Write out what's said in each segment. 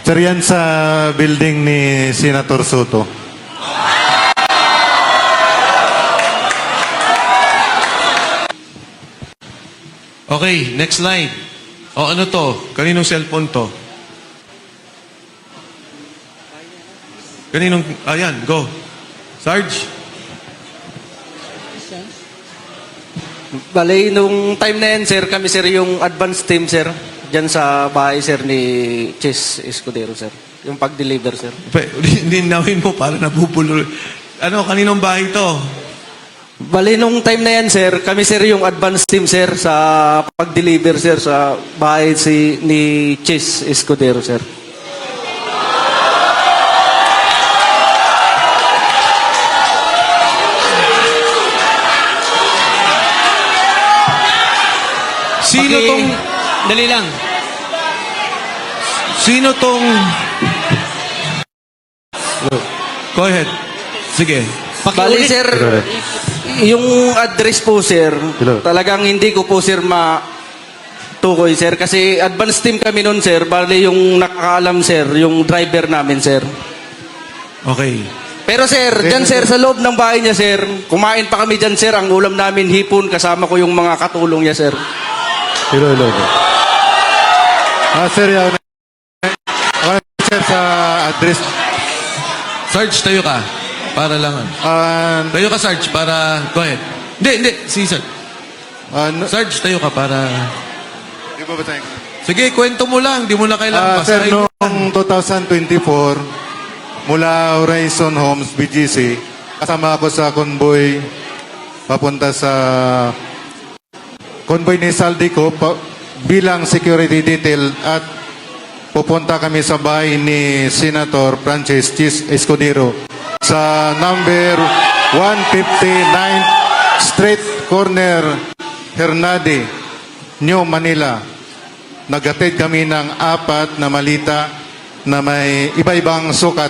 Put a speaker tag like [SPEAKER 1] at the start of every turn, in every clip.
[SPEAKER 1] Sir, yan sa building ni Senator Soto.
[SPEAKER 2] Okay, next slide. O ano to? Kaninong cellphone to? Kaninong, ayan, go. Sarge?
[SPEAKER 3] Bale, nung time na yan, sir, kami, sir, yung advance team, sir, dyan sa bahay, sir, ni Chis Escudero, sir. Yung pag-deliver, sir.
[SPEAKER 2] Ninawin mo para nabubulo. Ano, kaninong bahay to?
[SPEAKER 3] Bale, nung time na yan, sir, kami, sir, yung advance team, sir, sa pag-deliver, sir, sa bahay ni Chis Escudero, sir.
[SPEAKER 2] Sino tong...
[SPEAKER 4] Dali lang.
[SPEAKER 2] Sino tong... Go ahead. Sige.
[SPEAKER 3] Bale, sir, yung address po, sir, talagang hindi ko po, sir, tukoy, sir. Kasi advance team kami nun, sir. Bale, yung nakakaalam, sir, yung driver namin, sir.
[SPEAKER 2] Okay.
[SPEAKER 3] Pero, sir, dyan, sir, sa loob ng bahay niya, sir, kumain pa kami dyan, sir. Ang ulam namin, hipon, kasama ko yung mga katulong niya, sir.
[SPEAKER 1] Hello. Sir, yan. Ako na, sir, sa address.
[SPEAKER 2] Sarge, tayo ka. Para lang. Tayo ka, Sarge, para... Go ahead. Hindi. Si Sarge. Sarge, tayo ka para...
[SPEAKER 1] Di ba ba tayo?
[SPEAKER 2] Sige, kwento mo lang. Di mo na kailangan
[SPEAKER 1] Sir,
[SPEAKER 2] basahin.
[SPEAKER 1] noong 2024, mula Horizon Homes, BGC, kasama ako sa convoy papunta sa convoy ni Saldico bilang security detail at pupunta kami sa bahay ni Senator Francis Chis Escudero sa number 159 Street Corner, Hernade, New Manila. Naghatid kami ng 4 na malita na may iba-ibang sukat.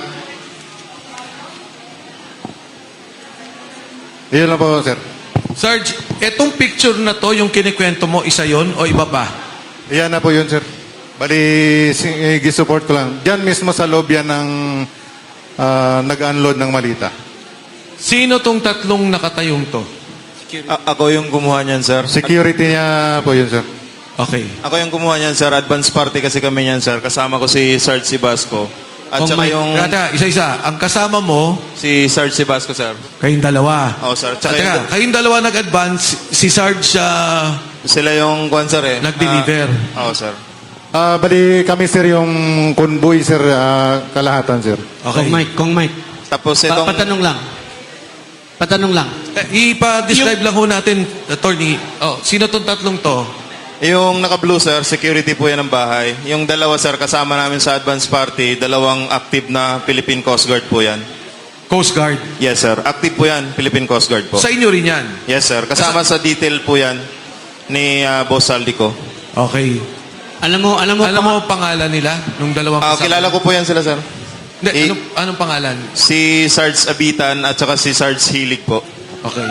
[SPEAKER 1] Iyon lang po, sir.
[SPEAKER 2] Sarge, etong picture na to, yung kinikwento mo, isa yon o iba pa?
[SPEAKER 1] Iyan na po yun, sir. Bali, gisupport ko lang. Diyan mismo sa loob yan ng nag-unload ng malita.
[SPEAKER 2] Sino tong tatlong nakatayong to?
[SPEAKER 5] Ako yung kumuha niyan, sir.
[SPEAKER 1] Security niya po yun, sir.
[SPEAKER 2] Okay.
[SPEAKER 5] Ako yung kumuha niyan, sir. Advance party kasi kami niyan, sir. Kasama ko si Sarge Sibasco. At saka yung...
[SPEAKER 2] Isa-isa. Ang kasama mo,
[SPEAKER 5] Si Sarge Sibasco, sir.
[SPEAKER 2] kayong dalawa.
[SPEAKER 5] Oo, sir. Tsaka
[SPEAKER 2] Kayong dalawa nag-advance, si Sarge
[SPEAKER 5] sila yung kwan, sir, eh.
[SPEAKER 2] nag-deliver.
[SPEAKER 5] Oo, sir.
[SPEAKER 1] Bali, kami, sir, yung convoy, sir, kalahatan, sir.
[SPEAKER 2] Okay.
[SPEAKER 4] Kong Mike.
[SPEAKER 5] Tapos itong...
[SPEAKER 4] Patanong lang.
[SPEAKER 2] Ipa-describe lang ho natin, attorney. Sino tong tatlong to?
[SPEAKER 5] Yung naka-blue, sir, security po yan ng bahay. Yung dalawa, sir, kasama namin sa advance party, dalawang active na Philippine Coast Guard po yan.
[SPEAKER 2] Coast Guard.
[SPEAKER 5] Yes, sir. Active po yan, Philippine Coast Guard po.
[SPEAKER 2] Sa inyo rin yan?
[SPEAKER 5] Yes, sir. Kasama sa detail po yan ni Boss Saldico.
[SPEAKER 2] Okay.
[SPEAKER 4] Alam mo
[SPEAKER 2] pangalan nila? Nung dalawang
[SPEAKER 5] Kilala ko po yan sila, sir.
[SPEAKER 2] Hindi, anong pangalan?
[SPEAKER 5] Si Sarge Abitan at saka si Sarge Hilig po.
[SPEAKER 2] Okay.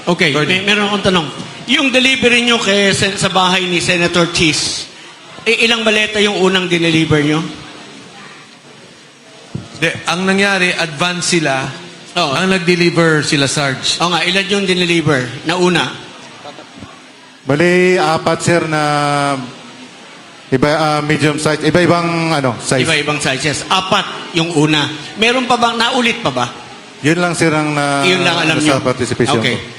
[SPEAKER 4] Okay, meron akong tanong. Yung delivery nyo sa bahay ni Senator Chis, ilang maleta yung unang dineliver nyo?
[SPEAKER 2] Ang nangyari, advance sila.
[SPEAKER 4] Oo.
[SPEAKER 2] Ang nag-deliver sila, Sarge.
[SPEAKER 4] O nga, ilan yung dineliver na una?
[SPEAKER 1] Bali, 4, sir, na medium size. Iba-ibang size.
[SPEAKER 4] Iba-ibang sizes. 4 yung una. Meron pa bang, naulit pa ba?
[SPEAKER 1] Yun lang, sir, ang
[SPEAKER 4] Yun lang alam
[SPEAKER 1] sa
[SPEAKER 4] nyo.
[SPEAKER 1] participation
[SPEAKER 4] Okay.
[SPEAKER 1] ko.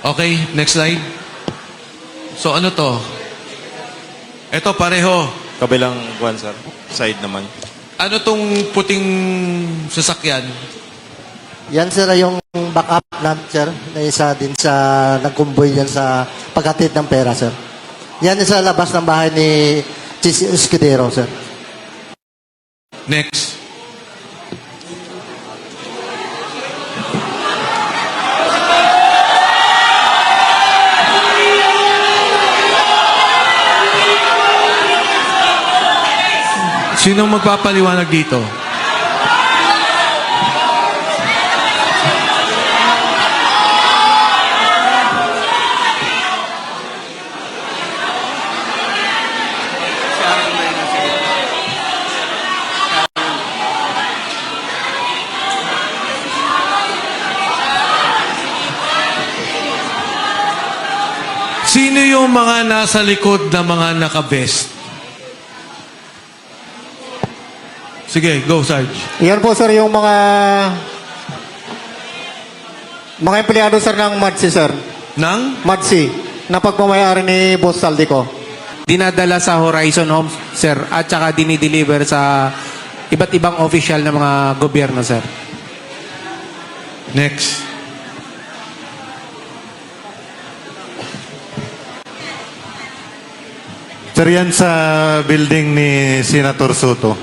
[SPEAKER 2] Okay, next slide. So ano to? Ito pareho.
[SPEAKER 5] Kabilang kwan, sir. Side naman.
[SPEAKER 2] Ano tong puting sasakyan?
[SPEAKER 6] Yan, sir, yung backup plant, sir, na isa din sa nagkumboy yan sa paghatid ng pera, sir. Yan sa labas ng bahay ni Chis Escudero, sir.
[SPEAKER 2] Next. Sinong magpapaliwanag dito? yung mga nasa likod na mga naka-vest? Sige, go, Sarge.
[SPEAKER 7] Yan po sir yung mga empleyado sir ng MADSI sir.
[SPEAKER 2] Nang?
[SPEAKER 7] MADSI na pagmamayari ni Boss Saldico.
[SPEAKER 8] Dinadala sa Horizon Homes, sir, at saka dinideliver sa iba't ibang official na mga gobyerno, sir.
[SPEAKER 2] Next.
[SPEAKER 1] Sir, yan sa building ni Senator Soto.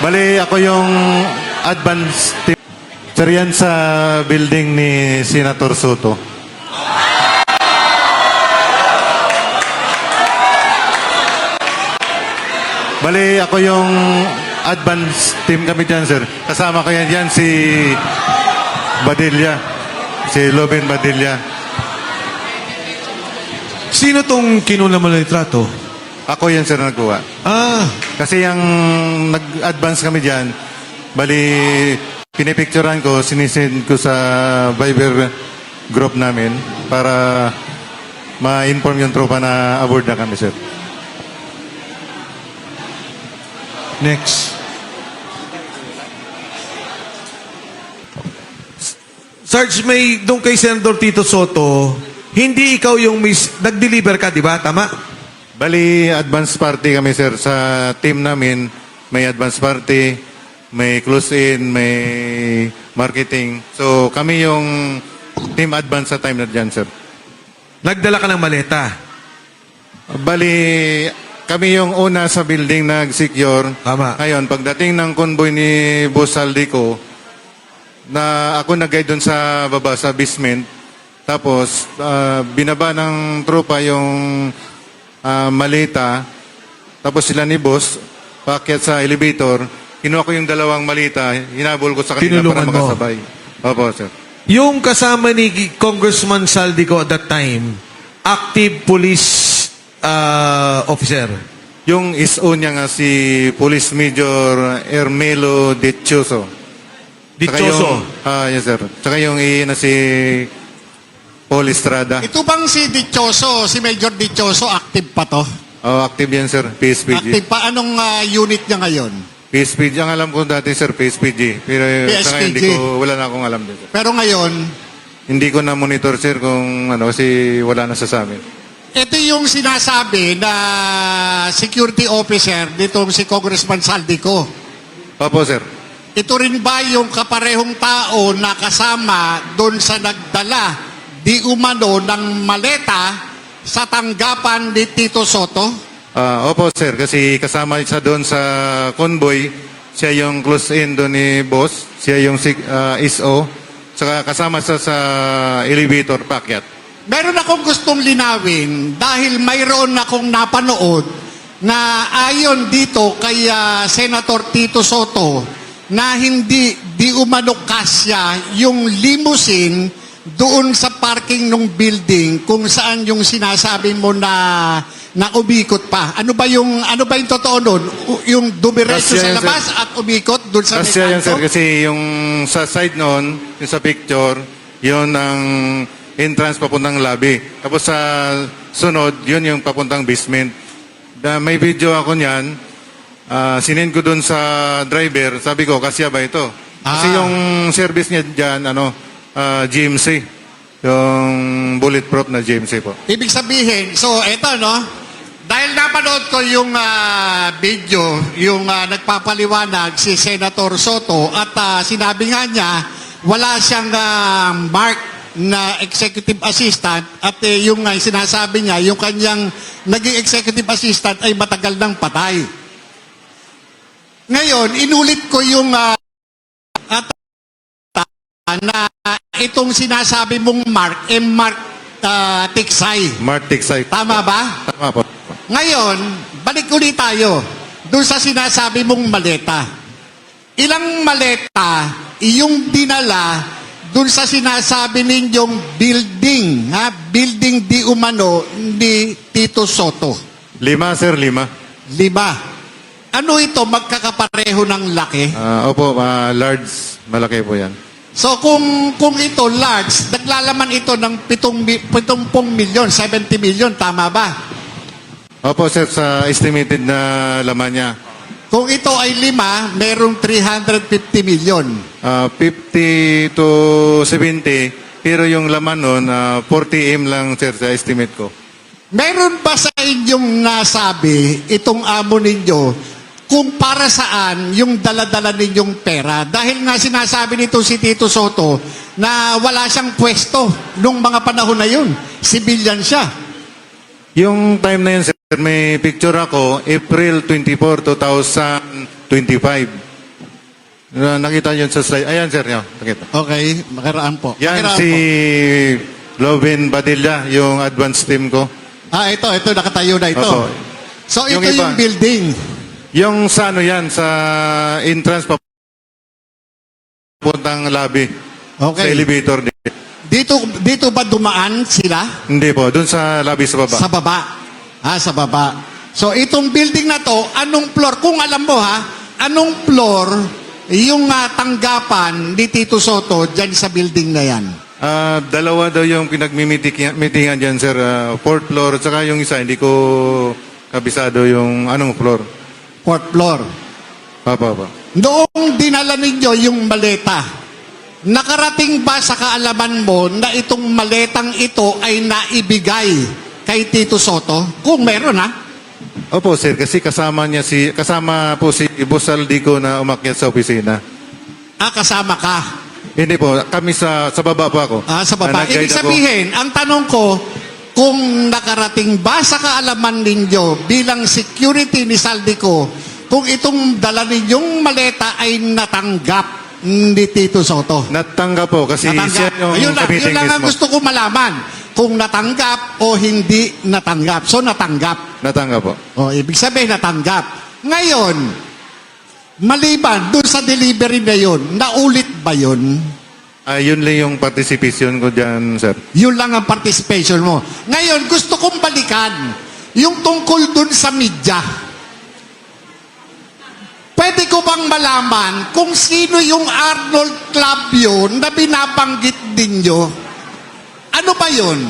[SPEAKER 1] Bali, ako yung advance team. Sir, yan sa building ni Senator Soto. Bali, ako yung advance team kami dyan, sir. Kasama ko yan dyan si Badilla. Si Loben Badilla.
[SPEAKER 2] Sino tong kinuna mo ng litrato?
[SPEAKER 1] Ako yan, sir, na nagkuha.
[SPEAKER 2] Ah,
[SPEAKER 1] Kasi yung nag-advance kami dyan, bali, pinipicturean ko, sinisend ko sa Viber group namin para ma-inform yung tropa na aboard na kami, sir.
[SPEAKER 2] next. Sarge, may doon kay Senator Tito Soto, hindi ikaw yung nag-deliver ka, di ba? Tama?
[SPEAKER 1] Bali, advance party kami, sir. Sa team namin, may advance party, may close-in, may marketing. So, kami yung team advance sa time na dyan, sir.
[SPEAKER 2] Nagdala ka ng maleta.
[SPEAKER 1] Bali, kami yung una sa building nag-secure.
[SPEAKER 2] Tama.
[SPEAKER 1] Ngayon, pagdating ng convoy ni Boss Saldico, na ako nag-guide doon sa baba, sa basement. Tapos, binaba ng tropa yung malita. Tapos sila ni Boss, paakyat sa elevator. Kinuha ko yung dalawang malita, hinabol ko sa kanila para
[SPEAKER 2] Tinulungan mo.
[SPEAKER 1] makasabay. Opo, sir.
[SPEAKER 2] Yung kasama ni Congressman Saldico at that time, active police officer.
[SPEAKER 1] Yung SO niya nga si Police Major Ermelo Dichoso.
[SPEAKER 2] Dichoso.
[SPEAKER 1] Yes, sir. Tsaka yung na si Paul Estrada.
[SPEAKER 9] Ito bang si Dichoso, si Major Dichoso, active pa to?
[SPEAKER 1] Oh, active yan, sir. PSPG.
[SPEAKER 9] Active pa? Anong unit niya ngayon?
[SPEAKER 1] PSPG. Ang alam ko dati, sir, PSPG. Pero sa ngayon,
[SPEAKER 9] PSPG.
[SPEAKER 1] wala na akong alam din, sir.
[SPEAKER 9] Pero ngayon,
[SPEAKER 1] Hindi ko na monitor, sir, kung ano, kasi wala na sa amin.
[SPEAKER 9] ito yung sinasabi na security officer nitong si Congressman Saldico.
[SPEAKER 1] Opo, sir.
[SPEAKER 9] Ito rin ba yung kaparehong tao na kasama doon sa nagdala di umano ng maleta sa tanggapan ni Tito Soto?
[SPEAKER 1] Opo, sir, kasi kasama siya doon sa convoy. Siya yung close-in doon ni Boss. Siya yung SO. Saka kasama siya sa elevator packet.
[SPEAKER 9] Meron akong gustong linawin dahil mayroon akong napanood na ayon dito kay Senator Tito Soto na hindi di umano kasya yung limousine doon sa parking ng building kung saan yung sinasabi mo na umikot pa. Ano ba yung totoo doon? Yung dumiretso
[SPEAKER 1] Kasya
[SPEAKER 9] sa
[SPEAKER 1] yan,
[SPEAKER 9] labas at umikot doon sa
[SPEAKER 1] Kasi yan, sir,
[SPEAKER 9] mekanto?
[SPEAKER 1] kasi yung sa side noon, yung sa picture, yun ang entrance papuntang lobby. Tapos sa sunod, yun yung papuntang basement. May video ako niyan, sinend ko dun sa driver, sabi ko, kasya ba ito? Kasi yung service niya dyan, GMC. Yung bulletproof na GMC po.
[SPEAKER 9] Ibig sabihin, so eto no, dahil napanood ko yung video, yung nagpapaliwanag si Senator Soto at sinabi nga niya, wala siyang mark na executive assistant at yung sinasabi niya, yung kanyang naging executive assistant ay matagal nang patay. Ngayon, inulit ko yung na itong sinasabi mong Mark, Mark Tiksay.
[SPEAKER 1] Mark Tiksay.
[SPEAKER 9] Tama ba?
[SPEAKER 1] Tama po.
[SPEAKER 9] Ngayon, balik ulit tayo doon sa sinasabi mong maleta. Ilang maleta iyong dinala doon sa sinasabi ninyong building, building di umano ni Tito Soto?
[SPEAKER 1] 5, sir, 5.
[SPEAKER 9] 5. Ano ito, magkakapareho ng laki?
[SPEAKER 1] Opo, large, malaki po yan.
[SPEAKER 9] So kung ito large, naglalaman ito ng 70 milyon, 70 milyon, tama ba?
[SPEAKER 1] Opo, sir, sa estimated na laman niya.
[SPEAKER 9] Kung ito ay 5, merong 350 milyon.
[SPEAKER 1] 50 to 70, pero yung laman nun, 40 M lang, sir, sa estimate ko.
[SPEAKER 9] Meron ba sa inyong nasabi itong amo ninyo kung para saan yung dala-dala ninyong pera? Dahil nga sinasabi nito si Tito Soto na wala siyang pwesto nung mga panahon na yun. Civilian siya.
[SPEAKER 1] Yung time na yun, sir, may picture ako, April 24, 2025. Nakita yun sa slide. Ayan, sir, yun. Nakita.
[SPEAKER 9] Okay, makaraan po.
[SPEAKER 1] Yan
[SPEAKER 9] Makaraan
[SPEAKER 1] si
[SPEAKER 9] po.
[SPEAKER 1] Lovin Badilla, yung advance team ko.
[SPEAKER 9] Ito, nakatayo na ito.
[SPEAKER 1] Opo.
[SPEAKER 9] So ito
[SPEAKER 1] Yung iba.
[SPEAKER 9] yung building.
[SPEAKER 1] Yung sa ano yan, sa entrance papuntang lobby. Sa
[SPEAKER 9] Okay.
[SPEAKER 1] elevator.
[SPEAKER 9] Dito ba dumaan sila?
[SPEAKER 1] Hindi po, dun sa lobby sa baba.
[SPEAKER 9] Sa baba. Sa baba. So itong building na to, anong floor? Kung alam mo anong floor yung tanggapan ni Tito Soto dyan sa building na yan?
[SPEAKER 1] Dalawa daw yung pinagmimitingan dyan, sir. Fourth floor, tsaka yung isa, hindi ko kabisado yung anong floor.
[SPEAKER 9] Fourth floor.
[SPEAKER 1] Papa.
[SPEAKER 9] Noong dinala ninyo yung maleta, nakarating ba sa kaalaman mo na itong maletang ito ay naibigay kay Tito Soto? Kung meron
[SPEAKER 1] Opo, sir, kasi kasama po si Boss Saldico na umakyat sa opisina.
[SPEAKER 9] Kasama ka.
[SPEAKER 1] Hindi po, kami sa baba po ako.
[SPEAKER 9] Sa baba.
[SPEAKER 1] Nag-guide
[SPEAKER 9] Ibig
[SPEAKER 1] ako.
[SPEAKER 9] sabihin, ang tanong ko, kung nakarating ba sa kaalaman ninyo bilang security ni Saldico, kung itong dala ninyong maleta ay natanggap ni Tito Soto?
[SPEAKER 1] Natanggap po kasi siya yung
[SPEAKER 9] Yun
[SPEAKER 1] committee
[SPEAKER 9] lang ang
[SPEAKER 1] mismo.
[SPEAKER 9] gusto ko malaman. Kung natanggap o hindi natanggap. So, natanggap.
[SPEAKER 1] Natanggap po.
[SPEAKER 9] Ibig sabihin, natanggap. Ngayon, maliban doon sa delivery na yun, naulit ba yun?
[SPEAKER 1] Yun lang yung participation ko dyan, sir.
[SPEAKER 9] Yun lang ang participation mo. Ngayon, gusto kong balikan yung tungkol dun sa media. Pwede ko bang malaman kung sino yung Arnold Clavio na binabanggit ninyo? Ano ba yun?